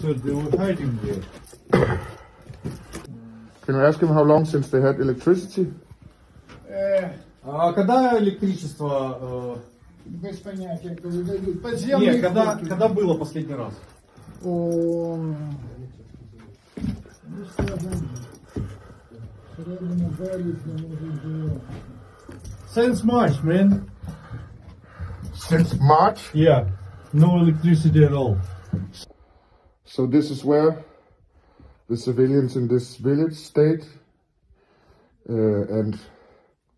So they were hiding there. Can I ask him how long since they had electricity? А когда электричество... Без понятия, коли дадуть. Нет, когда было последний раз? О, ну, скажем, середину березня, може, було. Since March, man. Since March. Yeah, no electricity at all. So this is where the civilians in this village stayed, and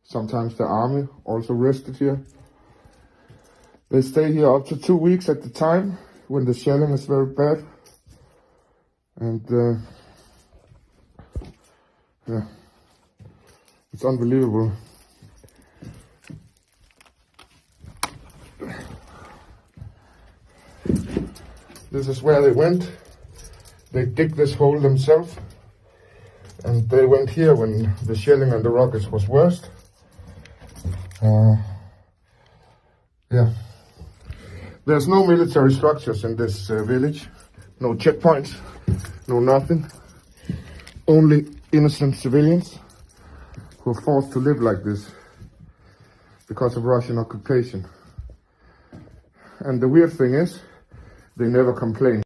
sometimes the army also rested here. They stay here up to 2 weeks at the time when the shelling is very bad. And yeah, it's unbelievable. This is where they went. They dig this hole themselves. And they went here when the shelling and the rockets was worst. Yeah. There's no military structures in this village. No checkpoints. No nothing. Only innocent civilians who are forced to live like this because of Russian occupation. And the weird thing is, they never complain.